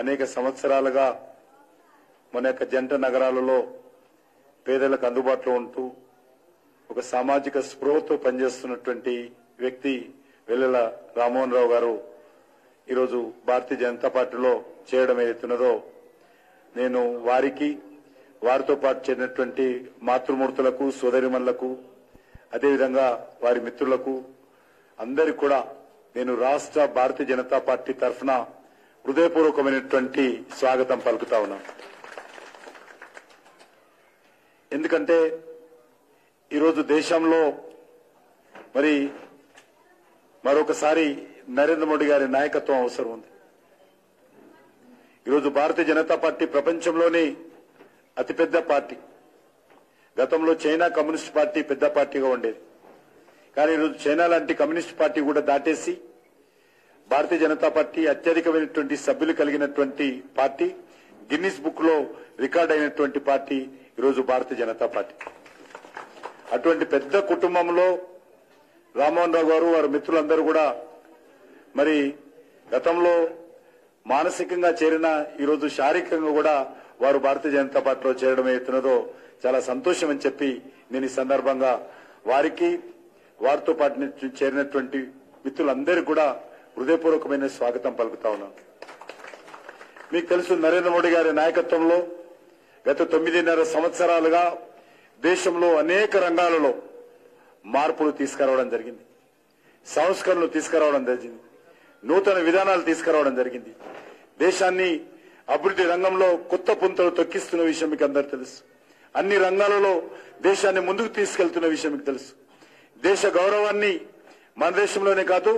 అనేక సంవత్సరాలుగా మన యొక్క జంట నగరాలలో పేదలకు అందుబాటులో ఉంటూ ఒక సామాజిక స్పృహతో పనిచేస్తున్నటువంటి వ్యక్తి వెల్లెల రామ్మోహన్ రావు గారు ఈరోజు భారతీయ జనతా పార్టీలో చేయడం ఏదైతున్నదో నేను వారితో పాటు చేరినటువంటి మాతృమూర్తులకు సోదరిమణులకు అదేవిధంగా వారి మిత్రులకు అందరికీ కూడా నేను రాష్ట్ర భారతీయ జనతా పార్టీ తరఫున హృదయపూర్వకమైనటువంటి స్వాగతం పలుకుతా ఉన్నాను. ఎందుకంటే ఈరోజు దేశంలో మరొకసారి నరేంద్ర మోడీ గారి నాయకత్వం అవసరం ఉంది. ఈరోజు భారతీయ జనతా పార్టీ ప్రపంచంలోని అతిపెద్ద పార్టీ. గతంలో చైనా కమ్యూనిస్ట్ పార్టీ పెద్ద పార్టీగా ఉండేది. కానీ ఈరోజు చైనా లాంటి కమ్యూనిస్ట్ పార్టీ కూడా దాటేసి భారతీయ జనతా పార్టీ అత్యధికమైనటువంటి సభ్యులు కలిగినటువంటి పార్టీ, గిన్నిస్ బుక్ లో రికార్డ్ అయినటువంటి పార్టీ ఈరోజు భారతీయ జనతా పార్టీ. అటువంటి పెద్ద కుటుంబంలో రామ్మోహన్ రావు గారు వారి మిత్రులందరూ కూడా గతంలో మానసికంగా చేరిన ఈరోజు శారీరకంగా కూడా వారు భారతీయ జనతా పార్టీలో చేరడం అవుతున్నదో చాలా సంతోషం అని చెప్పి నేను ఈ సందర్భంగా వారితో పాటు చేరినటువంటి మిత్రులందరికీ కూడా హృదయపూర్వకమైన స్వాగతం పలుకుతా ఉన్నాను. మీకు తెలుసు, నరేంద్ర మోడీ గారి నాయకత్వంలో గత 9.5 సంవత్సరాలుగా దేశంలో అనేక రంగాలలో మార్పులు తీసుకురావడం జరిగింది, సంస్కరణలు తీసుకురావడం జరిగింది, నూతన విధానాలు తీసుకురావడం జరిగింది. దేశాన్ని అభివృద్ధి రంగంలో కొత్త పుంతలు తొక్కిస్తున్న విషయం మీకు అందరూ తెలుసు. అన్ని రంగాలలో దేశాన్ని ముందుకు తీసుకెళ్తున్న విషయం మీకు తెలుసు. దేశ గౌరవాన్ని మన దేశంలోనే కాదు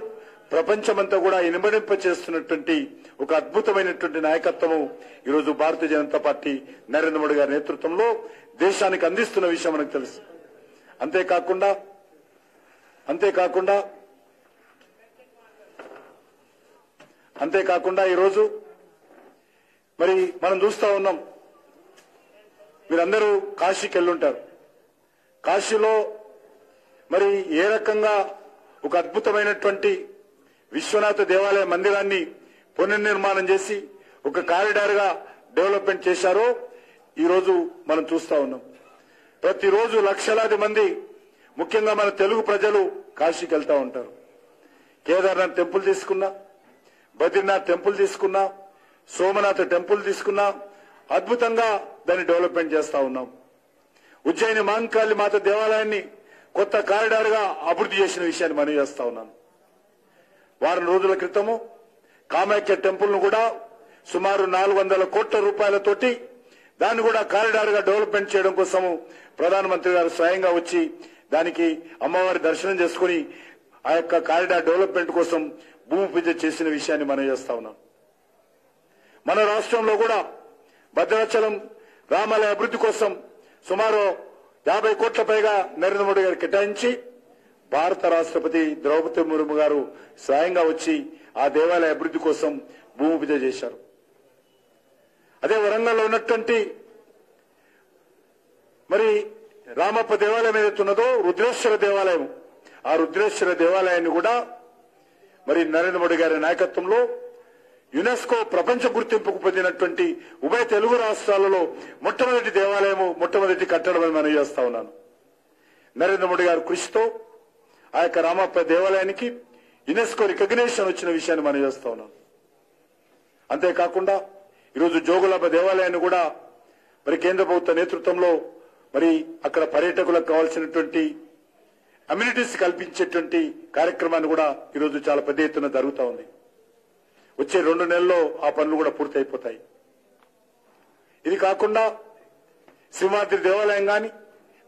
ప్రపంచమంతా కూడా ఇనుమడింప చేస్తున్నటువంటి ఒక అద్భుతమైనటువంటి నాయకత్వము ఈరోజు భారతీయ జనతా పార్టీ నరేంద్ర మోడీ గారి నేతృత్వంలో దేశానికి అందిస్తున్న విషయం మనకు తెలుసు. అంతేకాకుండా ఈరోజు మనం చూస్తా ఉన్నాం, మీరందరూ కాశీకి వెళ్ళుంటారు. కాశీలో ఏ రకంగా ఒక అద్భుతమైనటువంటి విశ్వనాథ దేవాలయ మందిరాన్ని పునర్నిర్మాణం చేసి ఒక కారిడార్ గా డెవలప్మెంట్ చేశారో ఈరోజు మనం చూస్తా ఉన్నాం. ప్రతిరోజు లక్షలాది మంది, ముఖ్యంగా మన తెలుగు ప్రజలు కాశీకి వెళ్తా ఉంటారు. కేదార్నాథ్ టెంపుల్ తీసుకున్నా, బద్రీనాథ్ టెంపుల్ తీసుకున్నా, సోమనాథ్ టెంపుల్ తీసుకున్నా అద్భుతంగా దాన్ని డెవలప్మెంట్ చేస్తా ఉన్నాం. ఉజ్జయిని మహంకాళి మాత దేవాలయాన్ని కొత్త కారిడార్ గా అభివృద్ధి చేసిన విషయాన్ని మనం చేస్తా ఉన్నాను. వారం రోజుల క్రితము కామాఖ్య టెంపుల్ ను కూడా సుమారు 400 కోట్ల రూపాయలతోటి దాన్ని కూడా కారిడార్ గా డెవలప్మెంట్ చేయడం కోసము ప్రధానమంత్రి గారు స్వయంగా వచ్చి దానికి అమ్మవారి దర్శనం చేసుకుని ఆ యొక్క కారిడార్ డెవలప్మెంట్ కోసం భూమి పూజ చేసిన విషయాన్ని మనం చేస్తా ఉన్నాం. మన రాష్ట్రంలో కూడా భద్రాచలం రామాలయ అభివృద్ధి కోసం సుమారు 50 కోట్ల పైగా నరేంద్ర మోడీ గారు కేటాయించి భారత రాష్ట్రపతి ద్రౌపది ముర్ము గారు స్వయంగా వచ్చి ఆ దేవాలయ అభివృద్ధి కోసం భూమి పూజ చేశారు. అదే వరంగల్లో ఉన్నటువంటి రామప్ప దేవాలయం ఏదైతున్నదో రుద్రేశ్వర దేవాలయం, ఆ రుద్రేశ్వర దేవాలయాన్ని కూడా నరేంద్ర మోడీ గారి నాయకత్వంలో యునెస్కో ప్రపంచ గుర్తింపుకు పొందినటువంటి ఉభయ తెలుగు రాష్ట్రాలలో మొట్టమొదటి కట్టడం అని మనం చేస్తా ఉన్నాను. నరేంద్ర మోడీ గారి కృషితో ఆ యొక్క రామప్ప దేవాలయానికి యునెస్కో రికగ్నిషన్ వచ్చిన విషయాన్ని మనం చేస్తా ఉన్నాం. అంతేకాకుండా ఈరోజు జోగులాంబ దేవాలయాన్ని కూడా కేంద్ర ప్రభుత్వ నేతృత్వంలో అక్కడ పర్యాటకులకు కావాల్సినటువంటి అమ్యూనిటీస్ కల్పించేటువంటి కార్యక్రమాన్ని కూడా ఈరోజు చాలా పెద్ద ఎత్తున జరుగుతూ ఉంది. వచ్చే 2 నెలల్లో ఆ పనులు కూడా పూర్తి అయిపోతాయి. ఇది కాకుండా సింహాద్రి దేవాలయం గాని,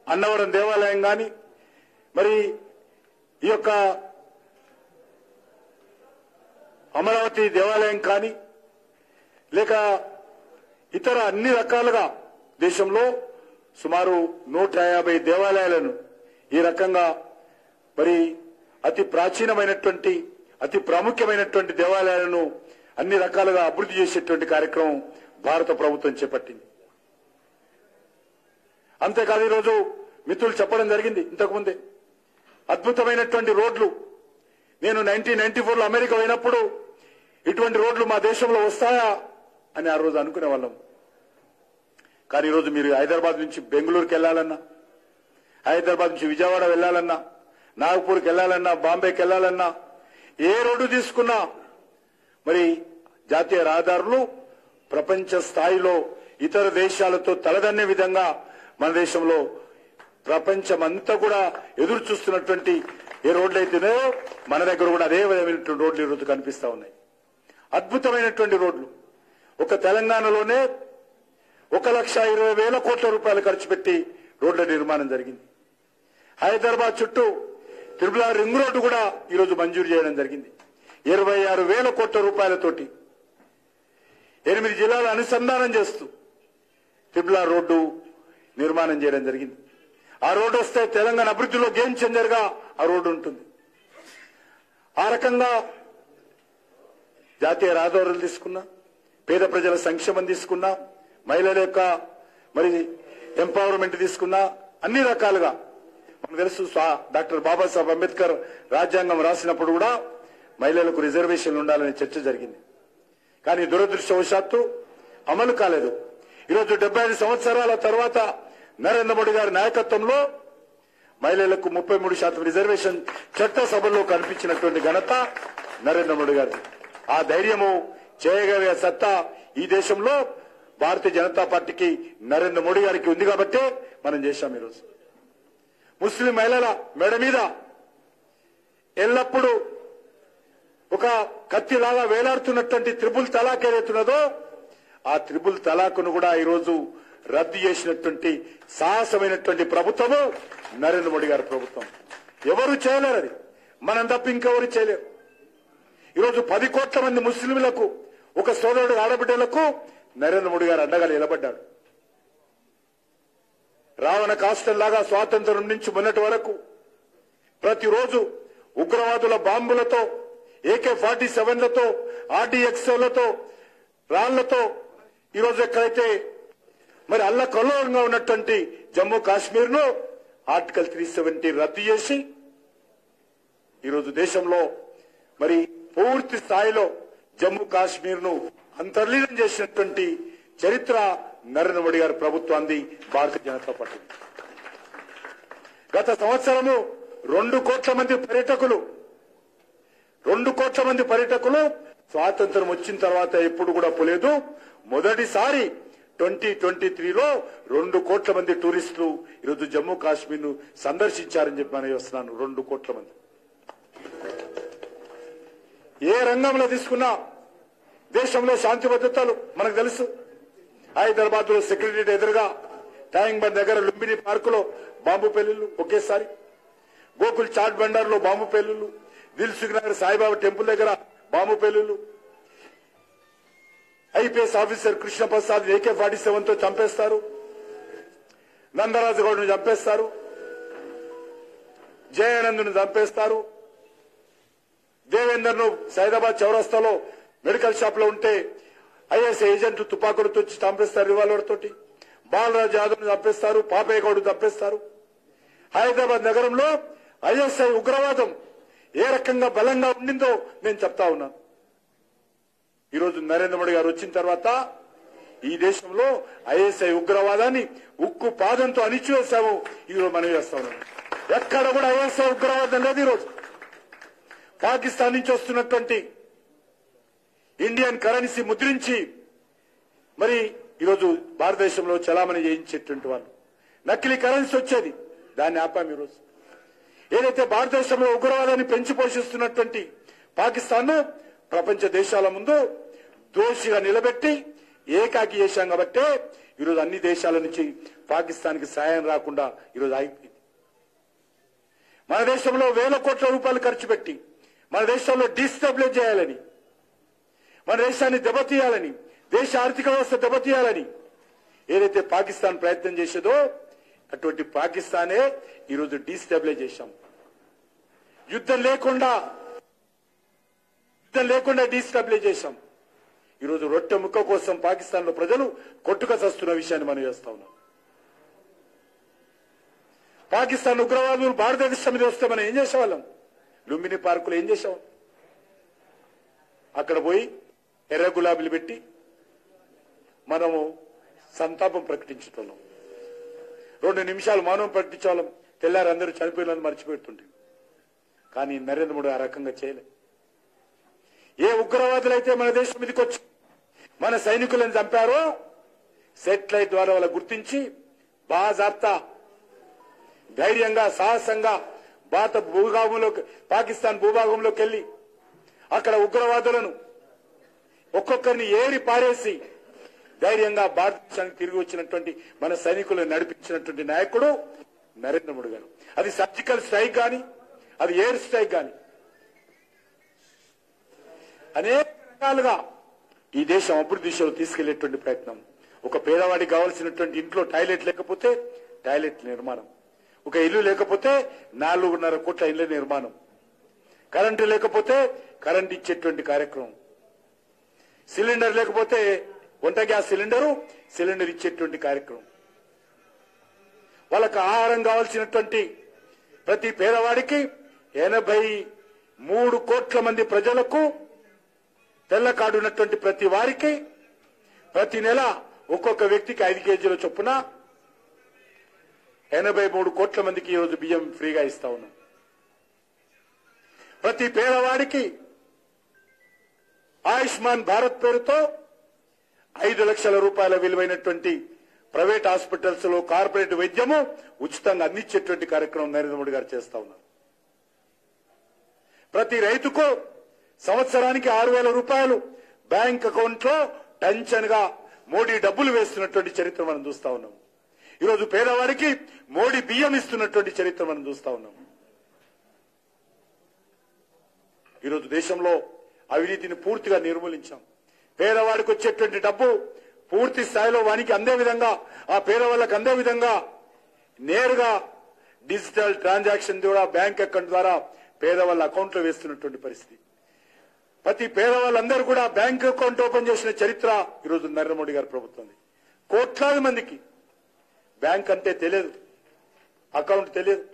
అన్నవరం దేవాలయం గాని, ఈ యొక్క అమరావతి దేవాలయం కానీ, లేక ఇతర అన్ని రకాలుగా దేశంలో సుమారు 150 దేవాలయాలను ఈ రకంగా అతి ప్రాచీనమైనటువంటి అతి ప్రాముఖ్యమైనటువంటి దేవాలయాలను అన్ని రకాలుగా అభివృద్ధి చేసేటువంటి కార్యక్రమం భారత ప్రభుత్వం చేపట్టింది. అంతేకాదు ఈరోజు మిత్రులు చెప్పడం జరిగింది ఇంతకుముందే, అద్భుతమైనటువంటి రోడ్లు. నేను 1994లో అమెరికా పోయినప్పుడు ఇటువంటి రోడ్లు మా దేశంలో వస్తాయా అని ఆ రోజు అనుకునే వాళ్ళం. కానీ ఈరోజు మీరు హైదరాబాద్ నుంచి బెంగళూరుకి వెళ్ళాలన్నా, హైదరాబాద్ నుంచి విజయవాడ వెళ్ళాలన్నా, నాగపూర్కి వెళ్ళాలన్నా, బాంబేకి వెళ్ళాలన్నా, ఏ రోడ్డు తీసుకున్నా మరి జాతీయ రహదారులు ప్రపంచ స్థాయిలో ఇతర దేశాలతో తలదన్నే విధంగా మన దేశంలో ప్రపంచమంతా కూడా ఎదురు చూస్తున్నటువంటి ఏ రోడ్లు అయితేనేయో మన దగ్గర కూడా అదే విధమైనటువంటి రోడ్లు ఈరోజు కనిపిస్తా ఉన్నాయి. అద్భుతమైనటువంటి రోడ్లు. ఒక తెలంగాణలోనే 1,20,000 కోట్ల రూపాయలు ఖర్చు పెట్టి రోడ్ల నిర్మాణం జరిగింది. హైదరాబాద్ చుట్టూ త్రిపుల రింగ్ రోడ్డు కూడా ఈరోజు మంజూరు చేయడం జరిగింది. 26,000 కోట్ల రూపాయలతోటి 8 జిల్లాల అనుసంధానం చేస్తూ త్రిపుల రోడ్డు నిర్మాణం చేయడం జరిగింది. ఆ రోడ్డు వస్తే తెలంగాణ అభివృద్ధిలో గేమ్ చేంజర్ గా ఆ రోడ్డు ఉంటుంది. ఆ రకంగా జాతీయ రహదారులు తీసుకున్నా, పేద ప్రజల సంక్షేమం తీసుకున్నా, మహిళల యొక్క మరి ఎంపవర్మెంట్ తీసుకున్నా, అన్ని రకాలుగా మనకు తెలుసు. డాక్టర్ బాబాసాహెబ్ అంబేద్కర్ రాజ్యాంగం రాసినప్పుడు కూడా మహిళలకు రిజర్వేషన్లు ఉండాలనే చర్చ జరిగింది. కానీ దురదృష్టవశాత్తు అమలు కాలేదు. ఈరోజు 75 సంవత్సరాల తర్వాత నరేంద్ర మోడీ గారి నాయకత్వంలో మహిళలకు 33% రిజర్వేషన్ చట్టసభలో కనిపించినటువంటి ఘనత నరేంద్ర మోడీ గారి. ఆ ధైర్యము చేయగలిగే సత్తా ఈ దేశంలో భారతీయ జనతా పార్టీకి నరేంద్ర మోడీ గారికి ఉంది కాబట్టే మనం చేశాం. ఈరోజు ముస్లిం మహిళల మెడ మీద ఎల్లప్పుడూ ఒక కత్తిలాగా వేలాడుతున్నటువంటి త్రిపుల్ తలాక్ ఏదైతున్నదో ఆ త్రిపుల్ తలాక్ను కూడా ఈరోజు రద్దు చేసినటువంటి సాహసమైనటువంటి ప్రభుత్వము నరేంద్ర మోడీ గారి ప్రభుత్వం. ఎవరు చేయలేరు, అది మనం తప్ప ఇంకెవరు చేయలేరు. ఈరోజు 10 కోట్ల మంది ముస్లింలకు, ఒక సోదరుడు ఆడబిడ్డలకు నరేంద్ర మోడీ గారు అండగా నిలబడ్డాడు. రావణ కాష్టంలాగా స్వాతంత్రం నుంచి మొన్నటి వరకు ప్రతిరోజు ఉగ్రవాదుల బాంబులతో, AK-47లతో, RDXలతో, రాళ్లతో ఈరోజు ఎక్కడైతే మరి అల్లకల్లోలంగా ఉన్నటువంటి జమ్మూ కాశ్మీర్ ను ఆర్టికల్ 370 రద్దు చేసి ఈరోజు దేశంలో మరి పూర్తి స్థాయిలో జమ్మూ కాశ్మీర్ ను అంతర్లీనం చేసినటువంటి చరిత్ర నరేంద్ర మోడీ గారి ప్రభుత్వాన్ని, భారతీయ జనతా పార్టీ. గత సంవత్సరము 2 కోట్ల మంది పర్యాటకులు స్వాతంత్రం వచ్చిన తర్వాత ఎప్పుడు కూడా పోలేదు. మొదటిసారి 2023లో 2 కోట్ల మంది టూరిస్టులు ఈరోజు జమ్మూ కాశ్మీర్ ను సందర్శించారని చెప్పి మనం వస్తున్నాను. 2 కోట్ల మంది. ఏ రంగంలో తీసుకున్నా దేశంలో శాంతి భద్రతలు మనకు తెలుసు. హైదరాబాద్ లో సెక్రటరియట్ ఎదురుగా ట్యాంక్ బండ్ దగ్గర లుంబిని పార్కులో బాంబు పేలుళ్లు ఒకేసారి, గోకుల్ చాట్ బండార్ లో బాంబు పేలుళ్లు, దిల్సుఖ్ నగర్ సాయిబాబా టెంపుల్ దగ్గర బాంబు పేలుళ్లు, ఐపీఎస్ ఆఫీసర్ కృష్ణప్రసాద్ AK-47తో చంపేస్తారు, నందరాజు గౌడ్ను చంపేస్తారు, జయానంద్ను చంపేస్తారు, దేవేందర్ ను సైదాబాద్ చౌరస్తాలో మెడికల్ షాప్ లో ఉంటే ఐఎస్ ఏజెంట్ తుపాకులతో చంపేస్తారు, రివాల్వర్ తోటి. బాలరాజ్ యాదవ్ ను చంపేస్తారు, పాపయ్య గౌడ్ చంపేస్తారు. హైదరాబాద్ నగరంలో ISI ఉగ్రవాదం ఏ రకంగా బలంగా ఉండిందో నేను చెప్తా ఉన్నాను. ఈరోజు నరేంద్ర మోడీ గారు వచ్చిన తర్వాత ఈ దేశంలో ISI ఉగ్రవాదాన్ని ఉక్కు పాదంతో అణిచివేశాము. ఈరోజు మనం చేస్తా ఉన్నాం. ఎక్కడ కూడా ISI ఉగ్రవాదం లేదు. ఈరోజు పాకిస్తాన్ నుంచి వస్తున్నటువంటి ఇండియన్ కరెన్సీ ముద్రించి మరి ఈరోజు భారతదేశంలో చలామణి చేయించేటువంటి వాళ్ళు, నకిలీ కరెన్సీ వచ్చేది, దాన్ని ఆపాం. ఈరోజు ఏదైతే భారతదేశంలో ఉగ్రవాదాన్ని పెంచి పోషిస్తున్నటువంటి పాకిస్తాన్ ను ప్రపంచ దేశాల ముందు దోషిగా నిలబెట్టి ఏకాకి చేశాం కాబట్టే ఈరోజు అన్ని దేశాల నుంచి పాకిస్తాన్ కి సాయం రాకుండా ఈరోజు ఆగిపోయింది. మన దేశంలో 1,000 కోట్ల రూపాయలు ఖర్చు పెట్టి మన దేశంలో డిస్టెబిలైజ్ చేయాలని, మన దేశాన్ని దెబ్బతీయాలని, దేశ ఆర్థిక వ్యవస్థ దెబ్బతీయాలని ఏదైతే పాకిస్తాన్ ప్రయత్నం చేసేదో అటువంటి పాకిస్తానే ఈరోజు డిస్టెబిలైజ్ చేశాం. యుద్ధం లేకుండా డిస్టెబిలైజ్ చేశాం. ఈరోజు రొట్టె ముక్క కోసం పాకిస్తాన్ లో ప్రజలు కొట్టుక చస్తున్న విషయాన్ని మనం చేస్తా ఉన్నాం. పాకిస్తాన్ ఉగ్రవాదులు భారతదేశం మీద వస్తే మనం ఏం చేసేవాళ్ళం? లుంబిని పార్కులో ఏం చేసాం? అక్కడ పోయి ఎర్ర గులాబీలు పెట్టి మనము సంతాపం ప్రకటించటం, 2 నిమిషాలు మౌనం ప్రకటించాలం, తెల్లారు అందరూ చనిపోయిన మర్చిపెడుతుంటే. కానీ నరేంద్ర మోడీ ఆ రకంగా చేయలే. ఏ ఉగ్రవాదులైతే మన దేశం మీదకి వచ్చి మన సైనికులను చంపారో సెటిలైట్ ద్వారా వాళ్ళ గుర్తించి బాజాప్తా ధైర్యంగా సాహసంగా భారత భూభాగంలోకి పాకిస్తాన్ భూభాగంలోకి వెళ్లి అక్కడ ఉగ్రవాదులను ఒక్కొక్కరిని ఏరి పారేసి ధైర్యంగా భారతదేశానికి తిరిగి వచ్చినటువంటి మన సైనికులను నడిపించినటువంటి నాయకుడు నరేంద్ర మోడీ గారు. అది సర్జికల్ స్ట్రైక్ గాని, అది ఎయిర్ స్ట్రైక్ గాని, అనేక రకాలుగా ఈ దేశం అభివృద్ధి దిశలో తీసుకెళ్లేటువంటి ప్రయత్నం. ఒక పేదవాడికి కావాల్సినటువంటి ఇంట్లో టాయిలెట్ లేకపోతే టాయిలెట్ నిర్మాణం, ఒక ఇల్లు లేకపోతే 4.5 కోట్ల ఇళ్ల నిర్మాణం, కరెంటు లేకపోతే కరెంట్ ఇచ్చేటువంటి కార్యక్రమం, సిలిండర్ లేకపోతే వంట గ్యాస్ సిలిండర్ ఇచ్చేటువంటి కార్యక్రమం, వాళ్ళకు ఆహారం కావాల్సినటువంటి ప్రతి పేదవాడికి 83 కోట్ల మంది ప్రజలకు తెల్ల కార్డు ఉన్నటువంటి ప్రతి వారికి ప్రతి నెల ఒక్కొక్క వ్యక్తికి 5 కేజీల చొప్పున 83 కోట్ల మందికి ఈరోజు బియ్యం ఫ్రీగా ఇస్తా ఉన్నాం. ప్రతి పేదవాడికి ఆయుష్మాన్ భారత్ పేరుతో 5 లక్షల రూపాయల విలువైనటువంటి ప్రైవేట్ హాస్పిటల్స్ లో కార్పొరేట్ వైద్యము ఉచితంగా అందించేటువంటి కార్యక్రమం నరేంద్ర మోడీ గారు చేస్తా ఉన్నారు. ప్రతి రైతుకు సంవత్సరానికి 6,000 రూపాయలు బ్యాంక్ అకౌంట్ లో టెన్షన్ గా మోడీ డబ్బులు వేస్తున్నటువంటి చరిత్ర మనం చూస్తా ఉన్నాం. ఈరోజు పేదవాడికి మోడీ బియ్యం ఇస్తున్నటువంటి చరిత్ర మనం చూస్తా ఉన్నాం. ఈరోజు దేశంలో అవినీతిని పూర్తిగా నిర్మూలించాం. పేదవాడికి వచ్చేటువంటి డబ్బు పూర్తి స్థాయిలో వానికి అందే విధంగా, ఆ పేదవాళ్ళకు అందే విధంగా నేరుగా డిజిటల్ ట్రాన్సాక్షన్ ద్వారా బ్యాంక్ అకౌంట్ ద్వారా పేదవాళ్ళ అకౌంట్ లో వేస్తున్నటువంటి పరిస్థితి. ప్రతి పేదవాళ్ళందరూ కూడా బ్యాంక్ అకౌంట్ ఓపెన్ చేసిన చరిత్ర ఈరోజు నరేంద్ర మోడీ గారి ప్రభుత్వం. కోట్లాది మందికి బ్యాంక్ అంటే తెలియదు, అకౌంట్ తెలియదు.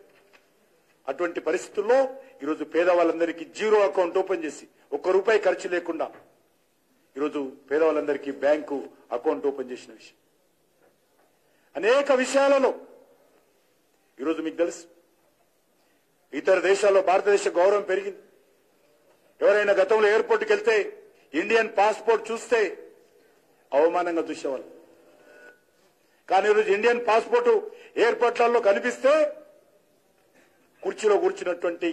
అటువంటి పరిస్థితుల్లో ఈరోజు పేదవాళ్ళందరికీ జీరో అకౌంట్ ఓపెన్ చేసి ₹1 ఖర్చు లేకుండా ఈరోజు పేదవాళ్ళందరికీ బ్యాంకు అకౌంట్ ఓపెన్ చేసిన విషయం. అనేక విషయాలలో ఈరోజు మీకు తెలుసు, ఇతర దేశాల్లో భారతదేశ గౌరవం పెరిగింది. ఎవరైనా గతంలో ఎయిర్పోర్ట్కి వెళ్తే ఇండియన్ పాస్పోర్ట్ చూస్తే అవమానంగా చూసేవాళ్ళు. కానీ ఈరోజు ఇండియన్ పాస్పోర్ట్ ఎయిర్పోర్ట్లలో కనిపిస్తే కుర్చీలో కూర్చున్నటువంటి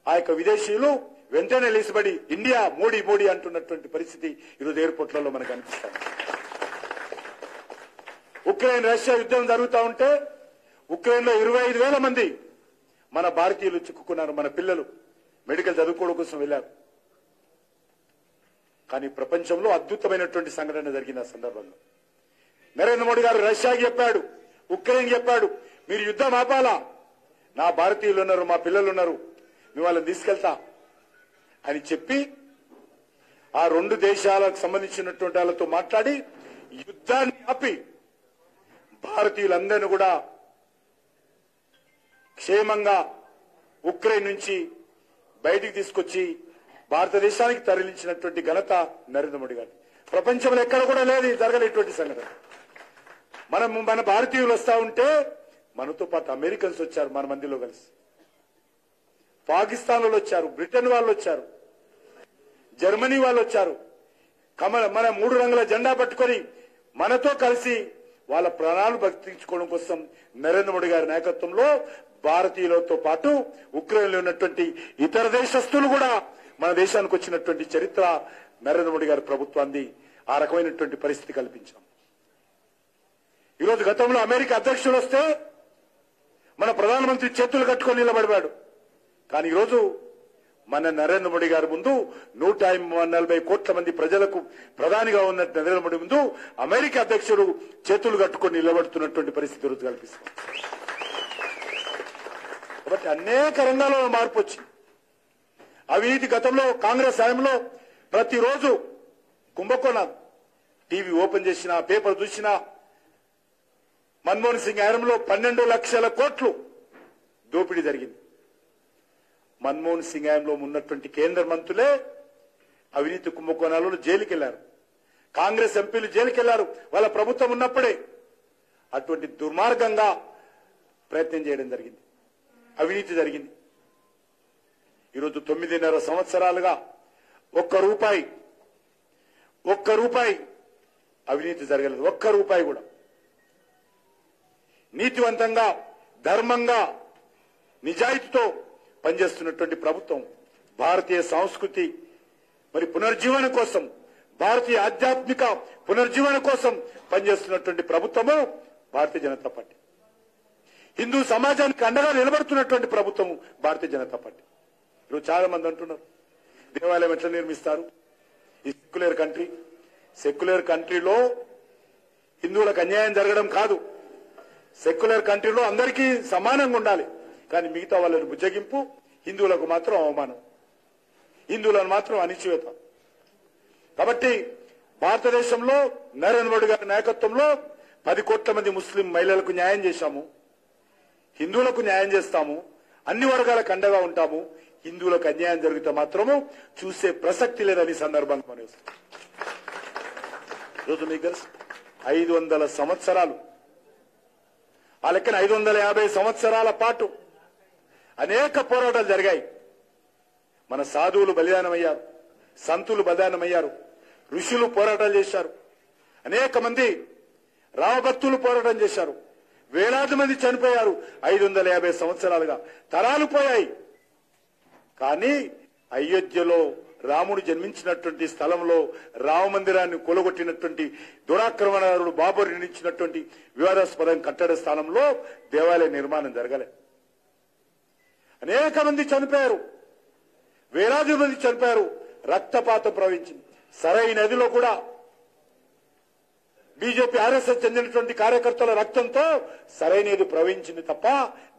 ఆ యొక్క విదేశీయులు వెంటనే లేచిబడి ఇండియా మోడీ మోడీ అంటున్నటువంటి పరిస్థితి ఈరోజు ఎయిర్పోర్ట్లలో మనకు కనిపిస్తుంది. ఉక్రెయిన్ రష్యా యుద్ధం జరుగుతూ ఉంటే ఉక్రెయిన్ లో 25,000 మంది మన భారతీయులు చిక్కుకున్నారు. మన పిల్లలు మెడికల్ చదువుకోవడం కోసం వెళ్లారు. కానీ ప్రపంచంలో అద్భుతమైనటువంటి సంఘటన జరిగిన సందర్భంలో నరేంద్ర మోడీ గారు రష్యాకి చెప్పాడు, ఉక్రెయిన్ చెప్పాడు, మీరు యుద్ధం ఆపాలా, నా భారతీయులు ఉన్నారు, మా పిల్లలు ఉన్నారు, మీ వాళ్ళని తీసుకెళ్తా అని చెప్పి ఆ 2 దేశాలకు సంబంధించినటువంటి వాళ్ళతో మాట్లాడి యుద్ధాన్ని ఆపి భారతీయులందరినీ కూడా క్షేమంగా ఉక్రెయిన్ నుంచి బయటికి తీసుకొచ్చి భారతదేశానికి తరలించినటువంటి ఘనత నరేంద్ర మోడీ గారు. ప్రపంచంలో ఎక్కడ కూడా లేదు జరగలేటువంటి సంఘటన. మన భారతీయులు వస్తా ఉంటే మనతో పాటు అమెరికన్స్ వచ్చారు, మన మందిలో కలిసి పాకిస్తాన్ వాళ్ళు వచ్చారు, బ్రిటన్ వాళ్ళు వచ్చారు, జర్మనీ వాళ్ళు వచ్చారు. మన 3 రంగుల జెండా పట్టుకొని మనతో కలిసి వాళ్ళ ప్రాణాలు బతికించుకోవడం కోసం నరేంద్ర మోడీ గారి నాయకత్వంలో భారతీయులతో పాటు ఉక్రెయిన్ లో ఉన్నటువంటి ఇతర దేశస్తులు కూడా మన దేశానికి వచ్చినటువంటి చరిత్ర నరేంద్ర మోడీ గారి ప్రభుత్వాన్ని. ఆ రకమైనటువంటి పరిస్థితి కల్పించాం. ఈరోజు గతంలో అమెరికా అధ్యక్షుడు వస్తే మన ప్రధానమంత్రి చేతులు కట్టుకొని నిలబడివాడు. కానీ ఈరోజు మన నరేంద్ర మోడీ గారి ముందు 140 కోట్ల మంది ప్రజలకు ప్రధానిగా ఉన్న నరేంద్ర మోడీ ముందు అమెరికా అధ్యక్షుడు చేతులు కట్టుకొని నిలబడుతున్నటువంటి పరిస్థితి ఈరోజు కల్పిస్తాం. కాబట్టి అనేక రంగాల్లో మార్పు వచ్చింది. అవినీతి గతంలో కాంగ్రెస్ హయాంలో ప్రతిరోజు కుంభకోణాలు, టీవీ ఓపెన్ చేసినా పేపర్ చూసినా మన్మోహన్ సింగ్ హయాంలో 12 లక్షల కోట్లు దోపిడీ జరిగింది. మన్మోహన్ సింగ్ హయాంలో ఉన్నటువంటి కేంద్ర మంత్రులే అవినీతి కుంభకోణాలలో జైలుకి వెళ్లారు. కాంగ్రెస్ ఎంపీలు జైలుకి వెళ్లారు వాళ్ళ ప్రభుత్వం ఉన్నప్పుడే. అటువంటి దుర్మార్గంగా ప్రయత్నం చేయడం జరిగింది, అవినీతి జరిగింది. ఈరోజు 9.5 సంవత్సరాలుగా ఒక్క రూపాయి అవినీతి జరగలేదు. ఒక్క రూపాయి కూడా. నీతివంతంగా, ధర్మంగా, నిజాయితీతో పనిచేస్తున్నటువంటి ప్రభుత్వం, భారతీయ సంస్కృతి మరి పునర్జీవన కోసం, భారతీయ ఆధ్యాత్మిక పునర్జీవన కోసం పనిచేస్తున్నటువంటి ప్రభుత్వము భారతీయ జనతా పార్టీ. హిందూ సమాజానికి అండగా నిలబడుతున్నటువంటి ప్రభుత్వము భారతీయ జనతా పార్టీ. ఈరోజు చాలా మంది అంటున్నారు దేవాలయం ఎట్లా నిర్మిస్తారు, ఈ సెక్యులర్ కంట్రీలో హిందువులకు అన్యాయం జరగడం కాదు. సెక్యులర్ కంట్రీలో అందరికీ సమానంగా ఉండాలి, కానీ మిగతా వాళ్ళని బుజ్జగింపు, హిందువులకు మాత్రం అవమానం, హిందువులను మాత్రం అణిచివేత. కాబట్టి భారతదేశంలో నరేంద్ర మోడీ గారి నాయకత్వంలో 10 కోట్ల మంది ముస్లిం మహిళలకు న్యాయం చేశాము, హిందువులకు న్యాయం చేస్తాము, అన్ని వర్గాలకు అండగా ఉంటాము. హిందువులకు అన్యాయం జరిగితే మాత్రము చూసే ప్రసక్తి లేదని సందర్భంగా మనం ఈరోజు మీకు తెలుసు 500 సంవత్సరాలు, ఆ లెక్కన 550 సంవత్సరాల పాటు అనేక పోరాటాలు జరిగాయి. మన సాధువులు బలిదానమయ్యారు, సంతులు బలిదానమయ్యారు, ఋషులు పోరాటాలు చేశారు, అనేక మంది రామభక్తులు పోరాటం చేశారు, వేలాది మంది చనిపోయారు. 550 సంవత్సరాలుగా తరాలు పోయాయి. కానీ అయోధ్యలో రాముడు జన్మించినటువంటి స్థలంలో రామ మందిరాన్ని కూలగొట్టినటువంటి దురాక్రమణకారుడు బాబర్ నిర్మించినటువంటి వివాదాస్పదం కట్టడ స్థానంలో దేవాలయ నిర్మాణం జరగలే. అనేక మంది చనిపోయారు, వేలాది మంది చనిపోయారు, రక్తపాతం ప్రవహించింది. సరై నదిలో కూడా బీజేపీ ఆర్ఎస్ఎస్ చెందినటువంటి కార్యకర్తల రక్తంతో సరైనది ప్రవహించింది తప్ప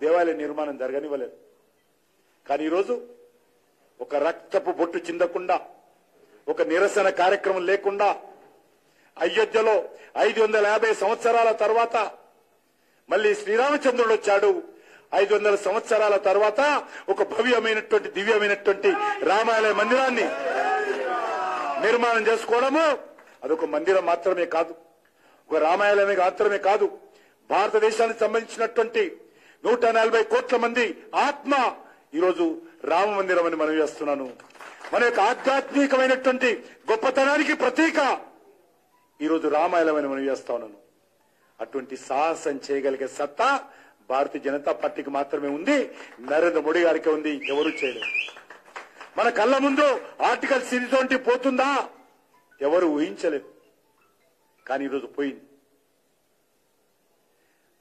దేవాలయ నిర్మాణం జరగనివ్వలేదు. కానీ ఈరోజు ఒక రక్తపు బొట్టు చిందకుండా, ఒక నిరసన కార్యక్రమం లేకుండా అయోధ్యలో 550 సంవత్సరాల తర్వాత మళ్ళీ శ్రీరామచంద్రుడు వచ్చాడు. 500 సంవత్సరాల తర్వాత ఒక భవ్యమైనటువంటి దివ్యమైనటువంటి రామాలయ మందిరాన్ని నిర్మాణం చేసుకోవడము అదొక మందిరం మాత్రమే కాదు, ఒక రామాలయమే మాత్రమే కాదు, భారతదేశానికి సంబంధించినటువంటి 140 కోట్ల మంది ఆత్మ ఈరోజు రామ మందిరం అని మనం చేస్తున్నాను. మన యొక్క ఆధ్యాత్మికమైనటువంటి గొప్పతనానికి ప్రతీక ఈరోజు రామాలయం అని మనం చేస్తా ఉన్నాను. అటువంటి సాహసం చేయగలిగే సత్తా భారతీయ జనతా పార్టీకి మాత్రమే ఉంది, నరేంద్ర మోడీ గారికి ఉంది, ఎవరు చేయలేదు. మన కళ్ళ ముందు ఆర్టికల్ 320 పోతుందా ఎవరు ఊహించలేదు, కానీ ఈరోజు పోయింది.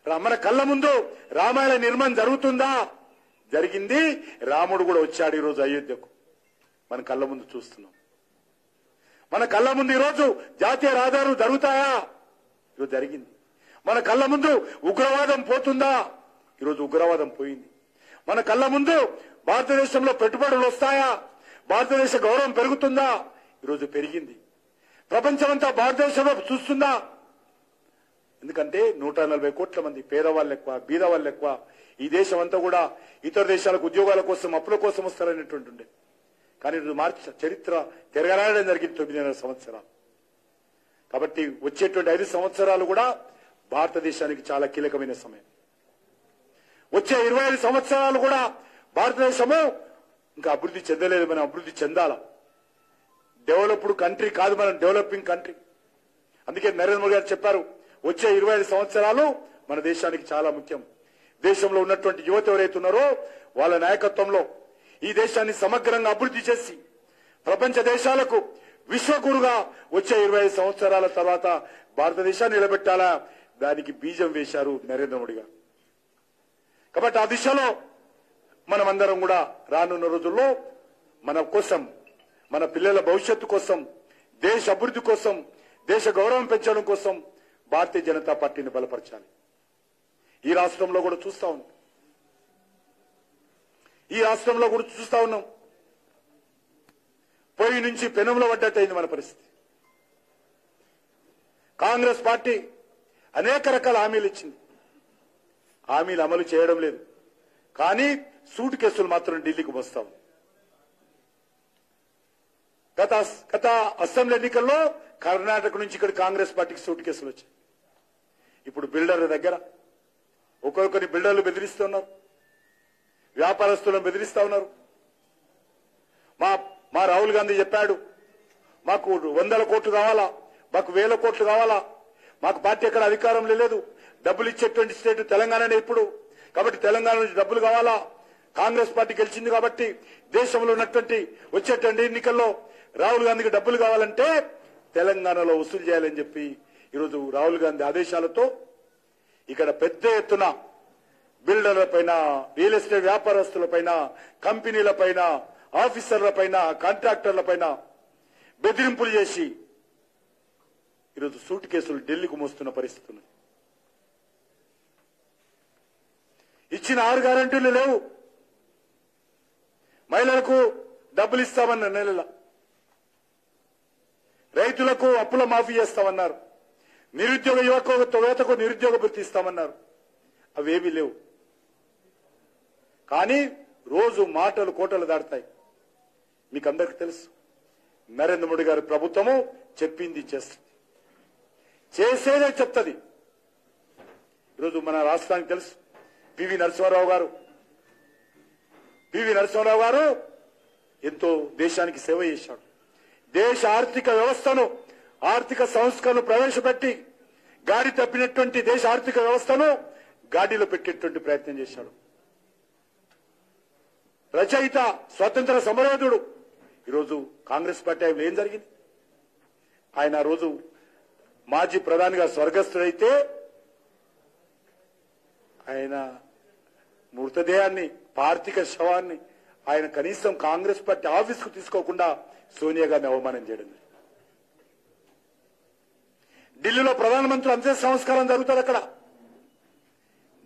మన కళ్ళ ముందు రామాలయ నిర్మాణం జరుగుతుందా, జరిగింది. రాముడు కూడా వచ్చాడు ఈరోజు అయోధ్యకు, మన కళ్ళ ముందు చూస్తున్నాం. మన కళ్ళ ముందు ఈరోజు జాతీయ రహదారులు జరుగుతాయా, ఈరోజు జరిగింది. మన కళ్ళ ముందు ఉగ్రవాదం పోతుందా, ఈరోజు ఉగ్రవాదం పోయింది. మన కళ్ళ ముందు భారతదేశంలో పెట్టుబడులు వస్తాయా, భారతదేశ గౌరవం పెరుగుతుందా, ఈరోజు పెరిగింది. ప్రపంచమంతా భారతదేశంలో చూస్తుందా, ఎందుకంటే 140 కోట్ల మంది పేదవాళ్ళు ఎక్కువ, బీదవాళ్ళు ఎక్కువ. ఈ దేశం అంతా కూడా ఇతర దేశాలకు ఉద్యోగాల కోసం, అప్పుల కోసం వస్తారనేటువంటి ఉండే. కానీ ఈరోజు మార్చి చరిత్ర తిరగరాయడం జరిగింది 9.5 సంవత్సరాలు. కాబట్టి వచ్చేటువంటి 5 సంవత్సరాలు కూడా భారతదేశానికి చాలా కీలకమైన సమయం. వచ్చే 25 సంవత్సరాలు కూడా భారతదేశము ఇంకా అభివృద్ధి చెందలేదు, మనం అభివృద్ధి చెందాల. డెవలప్డ్ కంట్రీ కాదు, మనం డెవలపింగ్ కంట్రీ. అందుకే నరేంద్ర మోడీ గారు చెప్పారు, వచ్చే 25 సంవత్సరాలు మన దేశానికి చాలా ముఖ్యం. దేశంలో ఉన్నటువంటి యువత ఎవరైతే ఉన్నారో వాళ్ళ నాయకత్వంలో ఈ దేశాన్ని సమగ్రంగా అభివృద్ధి చేసి ప్రపంచ దేశాలకు విశ్వగురుగా వచ్చే 25 సంవత్సరాల తర్వాత భారతదేశాన్ని నిలబెట్టాలా, దానికి బీజం వేశారు నరేంద్ర మోడీ గారు. కాబట్టి ఆ దిశలో మనమందరం కూడా రానున్న రోజుల్లో మన కోసం, మన పిల్లల భవిష్యత్తు కోసం, దేశ అభివృద్ధి కోసం, దేశ గౌరవం పెంచడం కోసం భారతీయ జనతా పార్టీని బలపరచాలి. ఈ రాష్ట్రంలో కూడా చూస్తా ఉన్నాం, పొయ్యి నుంచి పెనంలో పడ్డట్టయింది మన పరిస్థితి. కాంగ్రెస్ పార్టీ అనేక రకాల హామీలు ఇచ్చింది, హామీలు అమలు చేయడం లేదు. కానీ సూట్ కేసులు మాత్రం ఢిల్లీకి వస్తాం. గత అసెంబ్లీ ఎన్నికల్లో కర్ణాటక నుంచి ఇక్కడ కాంగ్రెస్ పార్టీకి సూట్ కేసులు వచ్చాయి. ఇప్పుడు బిల్డర్ల దగ్గర ఒక్కొక్కరి బిల్డర్లు బెదిరిస్తున్నారు, వ్యాపారస్తులను బెదిరిస్తా ఉన్నారు. మా రాహుల్ గాంధీ చెప్పాడు, మాకు 100 కోట్లు కావాలా, మాకు 1000 కోట్లు కావాలా, మాకు పార్టీ ఎక్కడ అధికారంలో లేదు, డబ్బులు ఇచ్చేటువంటి స్టేట్ తెలంగాణనే ఇప్పుడు, కాబట్టి తెలంగాణ నుంచి డబ్బులు కావాలా, కాంగ్రెస్ పార్టీ గెలిచింది కాబట్టి దేశంలో ఉన్నటువంటి వచ్చేటువంటి ఎన్నికల్లో రాహుల్ గాంధీకి డబ్బులు కావాలంటే తెలంగాణలో వసూలు చేయాలని చెప్పి ఈరోజు రాహుల్ గాంధీ ఆదేశాలతో ఇక్కడ పెద్ద ఎత్తున బిల్డర్లపైన, రియల్ ఎస్టేట్ వ్యాపారస్తులపైన, కంపెనీలపైన, ఆఫీసర్లపైన, కాంట్రాక్టర్లపైన బెదిరింపులు చేసి ఈరోజు సూట్ కేసులు ఢిల్లీకి మోస్తున్న పరిస్థితి ఉంది. ఇచ్చిన 6 గ్యారెంటీలు లేవు. మహిళలకు డబ్బులు ఇస్తామన్న నెలల, రైతులకు అప్పుల మాఫీ చేస్తామన్నారు, నిరుద్యోగ యువతకు నిరుద్యోగ భృతి ఇస్తామన్నారు. అవేమీ లేవు. కానీ రోజు మాటలు కోటలు దాటుతాయి. మీకు అందరికీ తెలుసు, నరేంద్ర మోడీ గారి ప్రభుత్వము చెప్పింది చేస్తుంది, చేసేదే చెప్తుంది. ఈరోజు మన రాష్ట్రానికి తెలుసు, పివి నరసింహారావు గారు ఎంతో దేశానికి సేవ చేశాడు. దేశ ఆర్థిక వ్యవస్థను, ఆర్థిక సంస్కరణను ప్రవేశపెట్టి గాడి తప్పినటువంటి దేశ ఆర్థిక వ్యవస్థను గాడిలో పెట్టేటువంటి ప్రయత్నం చేశాడు. రచయిత, స్వతంత్ర సమరయోధుడు. ఈరోజు కాంగ్రెస్ పార్టీ ఏం జరిగింది? ఆయన రోజు మాజీ ప్రధానిగా స్వర్గస్థుడైతే ఆయన మృతదేహాన్ని, పార్థిక శవాన్ని ఆయన కనీసం కాంగ్రెస్ పార్టీ ఆఫీసుకు తీసుకోకుండా సోనియా గాంధీ అవమానం చేయడం. ఢిల్లీలో ప్రధానమంత్రి అంత్య సంస్కారం జరుగుతుంది. అక్కడ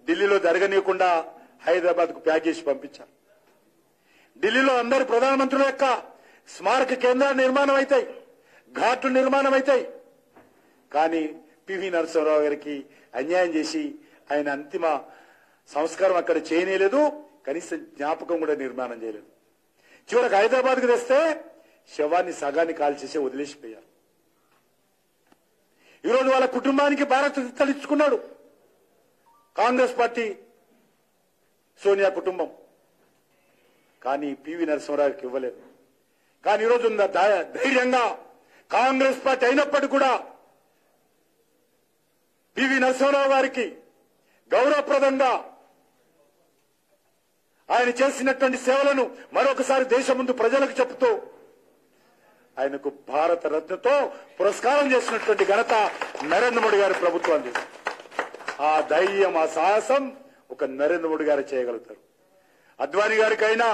ఢిల్లీలో జరగనీయకుండా హైదరాబాద్ కు ప్యాక్ చేసి పంపించారు. ఢిల్లీలో అందరు ప్రధానమంత్రుల యొక్క స్మారక కేంద్రాలు నిర్మాణం అవుతాయి, ఘాట్లు నిర్మాణం అవుతాయి. కానీ పివి నరసింహారావు గారికి అన్యాయం చేసి ఆయన అంతిమ సంస్కారం అక్కడ చేయలేదు, కనీసం జ్ఞాపకం కూడా నిర్మాణం చేయలేదు. చివరికి హైదరాబాద్కు తెస్తే శవాన్ని సగాన్ని కాల్చేసి వదిలేసిపోయారు. ఈరోజు వాళ్ళ కుటుంబానికి భారత తలించుకున్నాడు కాంగ్రెస్ పార్టీ, సోనియా కుటుంబం. కానీ పివి నరసింహారావుకి ఇవ్వలేదు. కానీ ఈరోజు ధైర్యంగా కాంగ్రెస్ పార్టీ అయినప్పటికీ కూడా పివి నరసింహారావు గారికి గౌరవప్రదంగా ఆయన చేసినటువంటి సేవలను మరొకసారి దేశం ముందు ప్రజలకు చెబుతూ ఆయనకు భారత రత్నతో పురస్కారం చేసినటువంటి ఘనత నరేంద్ర మోడీ గారి ప్రభుత్వాన్ని. ఆ ధైర్యం, ఆ సాహసం ఒక నరేంద్ర మోడీ గారు చేయగలుగుతారు. అద్వానీ గారికైనా,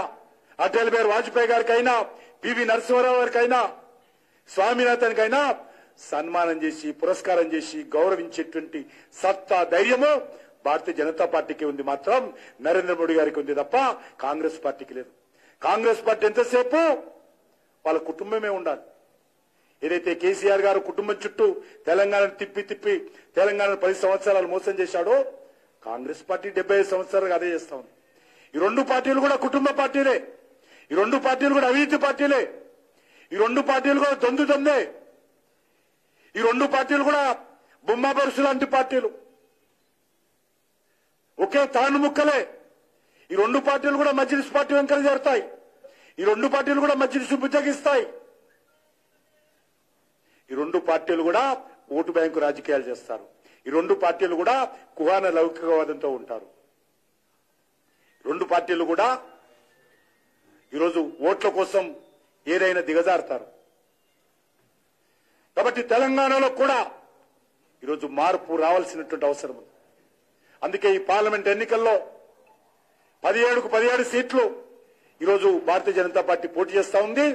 అటల్ బిహారీ వాజ్పేయి గారికైనా, పివి నరసింహారావు గారికైనా, స్వామినాథన్కైనా సన్మానం చేసి, పురస్కారం చేసి గౌరవించేటువంటి సత్తా, ధైర్యము భారతీయ జనతా పార్టీకి ఉంది, మాత్రం నరేంద్ర మోడీ గారికి ఉంది తప్ప కాంగ్రెస్ పార్టీకి లేదు. కాంగ్రెస్ పార్టీ ఎంతసేపు వాళ్ళ కుటుంబమే ఉండాలి. ఏదైతే కేసీఆర్ గారు కుటుంబం చుట్టూ తెలంగాణను తిప్పి తెలంగాణను 10 సంవత్సరాలు మోసం చేశాడో, కాంగ్రెస్ పార్టీ 75 సంవత్సరాలుగా అదే చేస్తా ఉంది. ఈ 2 పార్టీలు కూడా కుటుంబ పార్టీలే, ఈ 2 పార్టీలు కూడా అవినీతి పార్టీలే, ఈ 2 పార్టీలు కూడా దొందే, ఈ 2 పార్టీలు కూడా బొమ్మ బరుసు లాంటి పార్టీలు, ఒకే తాను ముక్కలే. ఈ 2 పార్టీలు కూడా మజ్లిస్ పార్టీ వెంకలు చేరుతాయి, ఈ 2 పార్టీలు కూడా మజ్లిస్ బుజ్జగిస్తాయి. ఈ 2 పార్టీలు కూడా ఓటు బ్యాంకు రాజకీయాలు చేస్తారు. ఈ 2 పార్టీలు కూడా కుహాన లౌకికవాదంతో ఉంటారు. 2 పార్టీలు కూడా ఈరోజు ఓట్ల కోసం ఏదైనా దిగజారుతారు. కాబట్టి తెలంగాణలో కూడా ఈరోజు మార్పు రావాల్సినటువంటి అవసరం ఉంది. అందుకే ఈ పార్లమెంట్ ఎన్నికల్లో 17కు 17 సీట్లు ఈరోజు భారతీయ జనతా పార్టీ పోటీ చేస్తా ఉంది.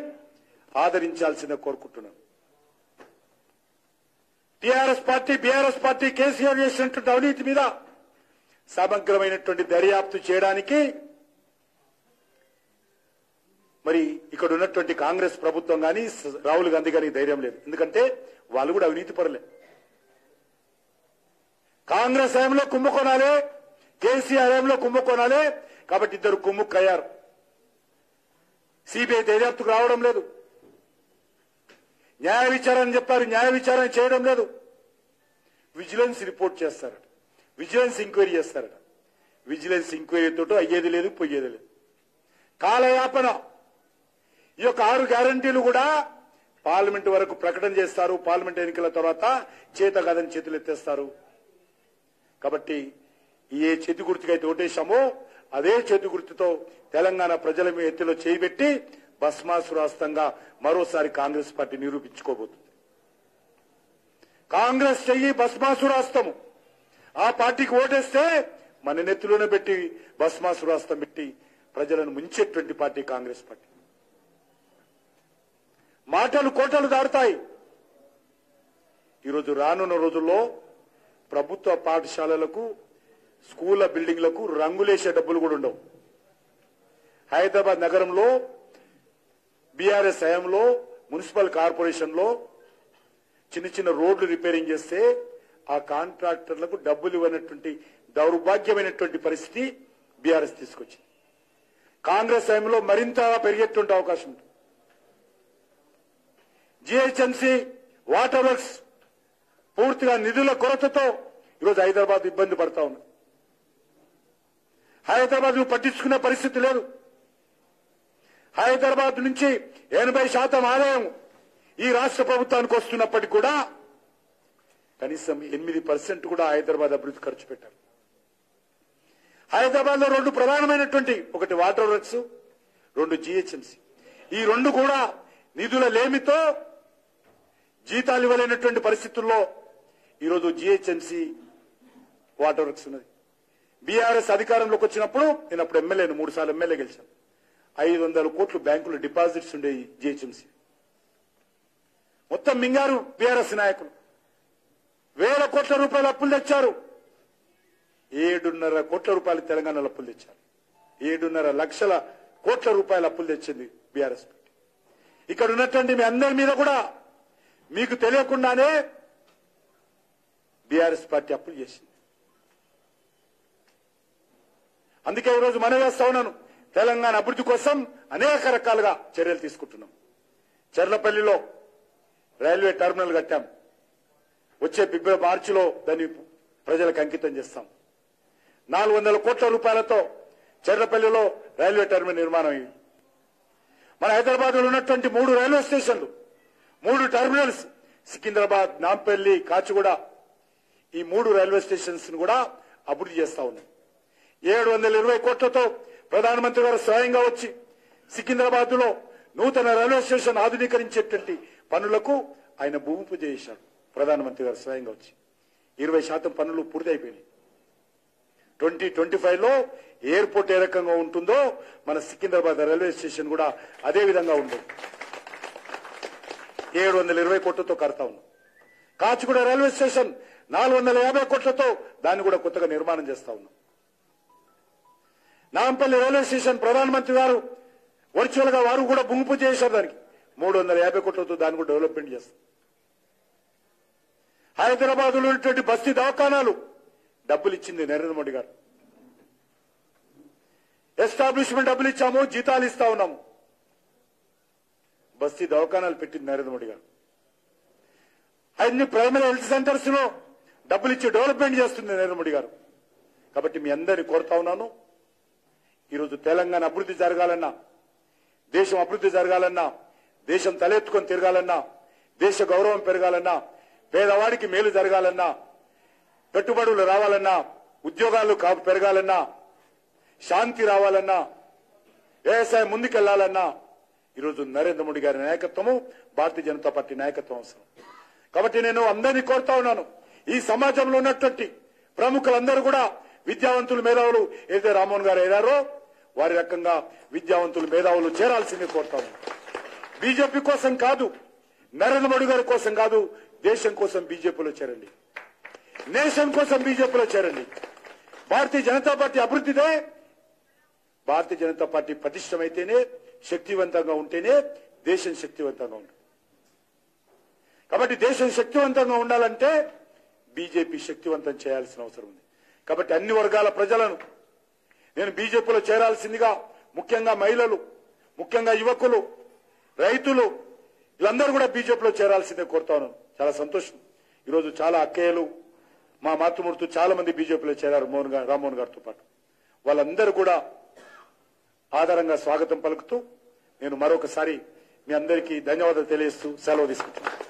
ఆదరించాల్సిందే కోరుకుంటున్నాను. TRS party, BRS party KCR చేసినటువంటి అవినీతి మీద సమగ్రమైనటువంటి దర్యాప్తు చేయడానికి మరి ఇక్కడ ఉన్నటువంటి కాంగ్రెస్ ప్రభుత్వం కానీ, రాహుల్ గాంధీ గారికి ధైర్యం లేదు. ఎందుకంటే వాళ్ళు కూడా అవినీతి పరులే. కాంగ్రెస్ హయాంలో కుంభకోణాలే, కేసీఆర్ హయాంలో కుంభకోణాలే. కాబట్టి ఇద్దరు కుమ్ముక్కయ్యారు. సిబిఐ దర్యాప్తుకు రావడం లేదు. న్యాయ విచారణ చెప్పారు, న్యాయ విచారణ చేయడం లేదు. విజిలెన్స్ రిపోర్ట్ చేస్తారట, విజిలెన్స్ ఎంక్వైరీ చేస్తారట. విజిలెన్స్ ఎంక్వైరీతో అయ్యేది లేదు, పోయేది లేదు. కాలయాపన. ఈ యొక్క 6 గ్యారంటీలు కూడా పార్లమెంటు వరకు ప్రకటన చేస్తారు. పార్లమెంట్ ఎన్నికల తర్వాత చేత కాదని చేతులు ఎత్తేస్తారు. కాబట్టి ఏ చేతి గుర్తుకైతే ఓటేశామో అదే చేతి గుర్తుతో తెలంగాణ ప్రజల ఎత్తులో చేయబెట్టి భస్మాసురాస్తంగా మరోసారి కాంగ్రెస్ పార్టీ నిరూపించుకోబోతుంది. కాంగ్రెస్ చెయ్యి భస్మాసురాస్తము. ఆ పార్టీకి ఓటేస్తే మన నెత్తిలోనే పెట్టి భస్మాసురాస్తం పెట్టి ప్రజలను ముంచేటువంటి పార్టీ కాంగ్రెస్ పార్టీ. మాటలు కోటలు దాటుతాయి. ఈరోజు రానున్న రోజుల్లో ప్రభుత్వ పాఠశాలలకు, స్కూళ్ల బిల్డింగ్లకు రంగులేసే డబ్బులు కూడా ఉండవు. హైదరాబాద్ నగరంలో బీఆర్ఎస్ హయాంలో మున్సిపల్ కార్పొరేషన్ లో చిన్న చిన్న రోడ్లు రిపేరింగ్ చేస్తే ఆ కాంట్రాక్టర్లకు డబ్బులు ఇవ్వనటువంటి దౌర్భాగ్యమైనటువంటి పరిస్థితి బీఆర్ఎస్ తీసుకొచ్చింది. కాంగ్రెస్ హయాంలో మరింత పెరిగేటువంటి అవకాశం ఉంది. జీహెచ్ఎంసీ వాటర్ వర్క్స్ పూర్తిగా నిధుల కొరతతో ఈరోజు హైదరాబాద్ ఇబ్బంది పడతా ఉంది. హైదరాబాద్ ను పట్టించుకునే పరిస్థితి లేదు. హైదరాబాద్ నుంచి 80% ఆదాయం ఈ రాష్ట్ర ప్రభుత్వానికి వస్తున్నప్పటికీ కూడా కనీసం 8% కూడా హైదరాబాద్ అభివృద్ధి ఖర్చు పెట్టారు. హైదరాబాద్ లో 2 ప్రధానమైనటువంటి, ఒకటి వాటర్ వర్క్స్, 2 జీహెచ్ఎంసీ. ఈ 2 కూడా నిధుల లేమితో జీతాలు ఇవ్వలేనటువంటి పరిస్థితుల్లో ఈరోజు జీహెచ్ఎంసీ వాటర్ వర్క్స్ ఉన్నది. బీఆర్ఎస్ అధికారంలోకి వచ్చినప్పుడు నేను అప్పుడు ఎమ్మెల్యేను, 3 సార్లు ఎమ్మెల్యే గెలిచాను. 500 కోట్లు బ్యాంకులో డిపాజిట్స్ ఉండేవి జీహెచ్ఎంసీ. మొత్తం మింగారు బీఆర్ఎస్ నాయకులు. 1000 కోట్ల రూపాయల అప్పులు తెచ్చారు. 7.5 కోట్ల రూపాయలు తెలంగాణలో అప్పులు తెచ్చారు. 7.5 లక్షల కోట్ల రూపాయల అప్పులు తెచ్చింది బీఆర్ఎస్ పార్టీ. ఇక్కడ ఉన్నటువంటి మీ అందరి మీద కూడా మీకు తెలియకుండానే బీఆర్ఎస్ పార్టీ అప్పులు చేసింది. అందుకే ఈరోజు మనవి చేస్తా ఉన్నాను, తెలంగాణ అభివృద్ధి కోసం అనేక రకాలుగా చర్యలు తీసుకుంటున్నాం. చర్లపల్లిలో రైల్వే టెర్మినల్ కట్టాం. వచ్చే మార్చిలో దాన్ని ప్రజలకు అంకితం చేస్తాం. 400 కోట్ల రూపాయలతో చర్లపల్లిలో రైల్వే టెర్మినల్ నిర్మాణం అయింది. మన హైదరాబాద్ లో ఉన్నటువంటి 3 రైల్వే స్టేషన్లు, 3 టెర్మినల్స్, సికింద్రాబాద్, నాంపల్లి, కాచిగూడ, ఈ 3 రైల్వే స్టేషన్స్ ను కూడా అభివృద్ధి చేస్తా ఉన్నాం. 720 కోట్లతో ప్రధానమంత్రి గారు స్వయంగా వచ్చి సికింద్రాబాద్ లో నూతన రైల్వే స్టేషన్ ఆధునీకరించేటువంటి పనులకు ఆయన భూమి పూజ చేశారు. ప్రధానమంత్రి గారు స్వయంగా వచ్చి 20% పనులు పూర్తి అయిపోయినాయి. 2025 లో ఎయిర్పోర్ట్ ఏ రకంగా ఉంటుందో మన సికింద్రాబాద్ రైల్వే స్టేషన్ కూడా అదే విధంగా ఉంటుంది. 720 కోట్లతో కడతా ఉన్నాం. కాచిగూడ రైల్వే స్టేషన్ 450 కోట్లతో దాన్ని కూడా కొత్తగా నిర్మాణం చేస్తా ఉన్నాం. నాంపల్లి రైల్వే స్టేషన్ ప్రధానమంత్రి గారు వర్చువల్ గా వారు కూడా భూమి పూజ చేశారు. దానికి 350 కోట్లతో దాన్ని కూడా డెవలప్మెంట్ చేస్తాం. హైదరాబాద్ లో ఉన్నటువంటి బస్తీ దవాఖానాలు డబ్బులు ఇచ్చింది నరేంద్ర మోడీ గారు. ఎస్టాబ్లిష్మెంట్ డబ్బులు ఇచ్చాము, జీతాలు ఇస్తా ఉన్నాము. బస్తీ దవాఖానాలు పెట్టింది నరేంద్ర మోడీ గారు. అన్ని ప్రైమరీ హెల్త్ సెంటర్స్ లో డబ్బులు ఇచ్చి డెవలప్మెంట్ చేస్తుంది నరేంద్ర మోడీ గారు. కాబట్టి మీ అందరినీ కోరుతా ఉన్నాను, ఈరోజు తెలంగాణ అభివృద్ధి జరగాలన్నా, దేశం అభివృద్ధి జరగాలన్నా, దేశం తలెత్తుకొని తిరగాలన్నా, దేశ గౌరవం పెరగాలన్నా, పేదవాడికి మేలు జరగాలన్నా, పెట్టుబడులు రావాలన్నా, ఉద్యోగాలు పెరగాలన్నా, శాంతి రావాలన్నా, వ్యవసాయం ముందుకెళ్లాలన్నా ఈరోజు నరేంద్ర మోడీ గారి నాయకత్వము, భారతీయ జనతా పార్టీ నాయకత్వం అవసరం. కాబట్టి నేను అందరినీ కోరుతా ఉన్నాను, ఈ సమాజంలో ఉన్నటువంటి ప్రముఖులందరూ కూడా విద్యావంతులు, మేధావులు ఏదైతే రామ్మోహన్ గారు అయ్యారో వారి రకంగా విద్యావంతులు, మేధావులు చేరాల్సిందే కోరుతాను. బీజేపీ కోసం కాదు, నరేంద్ర మోడీ గారి కోసం కాదు, దేశం కోసం బీజేపీలో చేరండి, నేషన్ కోసం బీజేపీలో చేరండి. భారతీయ జనతా పార్టీ అభివృద్ధిదే, భారతీయ జనతా పార్టీ పటిష్టమైతేనే, శక్తివంతంగా ఉంటేనే దేశం శక్తివంతంగా ఉంటుంది. కాబట్టి దేశం శక్తివంతంగా ఉండాలంటే బీజేపీ శక్తివంతం చేయాల్సిన అవసరం ఉంది. కాబట్టి అన్ని వర్గాల ప్రజలను నేను బీజేపీలో చేరాల్సిందిగా, ముఖ్యంగా మహిళలు, ముఖ్యంగా యువకులు, రైతులు, వీళ్ళందరూ కూడా బీజేపీలో చేరాల్సిందే కోరుతాను. చాలా సంతోషం. ఈరోజు చాలా అక్కయ్యలు మా మాతృమూర్తులు చాలా మంది బీజేపీలో చేరారు రామ్మోహన్ గారితో పాటు. వాళ్ళందరూ కూడా ఆధారంగా స్వాగతం పలుకుతూ నేను మరొకసారి మీ అందరికీ ధన్యవాదాలు తెలియజేస్తూ సెలవు తీసుకుంటున్నాను.